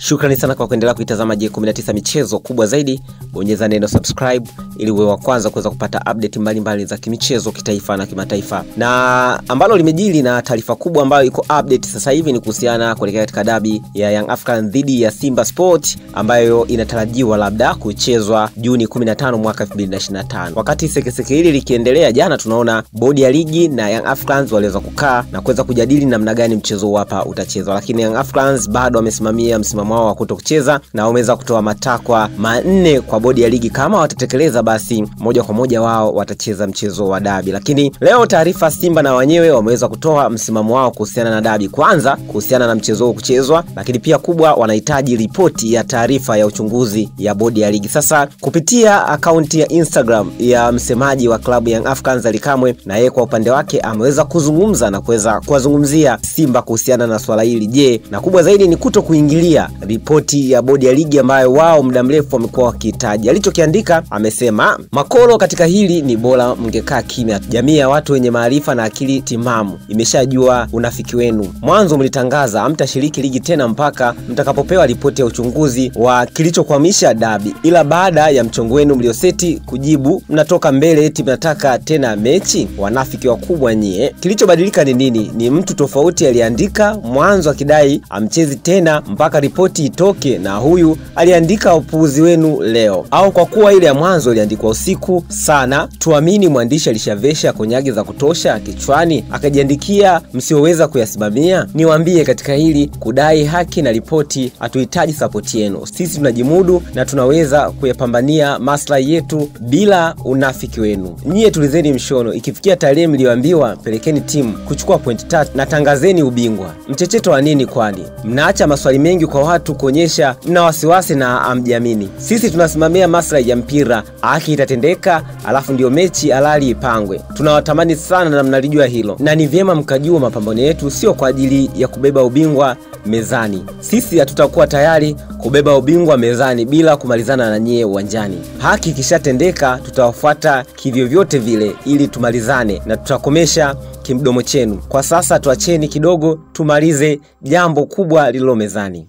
Shukrani sana kwa kuendelea kuitazama J19 michezo. Kubwa zaidi, bonyeza neno subscribe ili uwe wa kwanza kuweza kupata update mbalimbali za kimichezo kitaifa na kimataifa. Na ambalo limejili na taarifa kubwa ambayo iko update sasa hivi ni kuhusiana kuelekea katika dabi ya Young Africans dhidi ya Simba Sport ambayo inatarajiwa labda kuchezwa Juni 15 mwaka 2025. Wakati sekeseke hili likiendelea, jana tunaona bodi ya ligi na Young Africans waliweza kukaa na kuweza kujadili namna gani mchezo hapa utachezwa, lakini Young Africans bado wamesimamia msimamo wao wa kutokucheza na wameweza kutoa matakwa 4 kwa bodi ya ligi. Kama watatekeleza, basi moja kwa moja wao watacheza mchezo wa dabi. Lakini leo taarifa, Simba na wenyewe wameweza kutoa msimamo wao kuhusiana na dabi, kwanza kuhusiana na mchezo kuchezwa, lakini pia kubwa wanahitaji ripoti ya taarifa ya uchunguzi ya bodi ya ligi. Sasa kupitia akaunti ya Instagram ya msemaji wa klabu Young Africans Ally Kamwe, na yeye kwa upande wake ameweza kuzungumza na kuweza kuwazungumzia Simba kuhusiana na swala hili. Je, na kubwa zaidi ni kuto kuingilia ripoti ya bodi ya ligi ambayo wao muda mrefu wamekuwa wakihitaji. Alichokiandika, amesema makolo katika hili ni bora mngekaa kimya. Jamii ya watu wenye maarifa na akili timamu imeshajua unafiki wenu. Mwanzo mlitangaza hamtashiriki ligi tena mpaka mtakapopewa ripoti ya uchunguzi wa kilichokwamisha dabi, ila baada ya mchongo wenu mlioseti kujibu mnatoka mbele eti mnataka tena mechi. Wanafiki wakubwa nyie. Kilichobadilika ni nini? Ni mtu tofauti aliandika mwanzo akidai amchezi tena mpaka ripoti itoke, na huyu aliandika upuuzi wenu leo. Au kwa kuwa ile ya mwanzo iliandikwa usiku sana, tuamini mwandishi alishavesha konyagi za kutosha kichwani akajiandikia msioweza kuyasimamia? Niwaambie katika hili kudai haki na ripoti, hatuhitaji support yenu. Sisi tunajimudu na tunaweza kuyapambania maslahi yetu bila unafiki wenu. Nyie tulizeni mshono, ikifikia tarehe mlioambiwa pelekeni timu kuchukua point 3 na tangazeni ubingwa. Mchecheto wa nini kwani? Mnaacha maswali mengi kwa watu kuonyesha mna wasiwasi na amjiamini. Sisi tunasimamia maslahi ya mpira, haki itatendeka, alafu ndio mechi halali ipangwe. Tunawatamani sana na mnalijua hilo, na ni vyema mkajua mapambano yetu sio kwa ajili ya kubeba ubingwa mezani. Sisi hatutakuwa tayari kubeba ubingwa mezani bila kumalizana na nyie uwanjani. Haki kishatendeka, tutawafuata kivyo vyote vile ili tumalizane na tutakomesha kimdomo chenu. Kwa sasa tuacheni kidogo tumalize jambo kubwa lililo mezani.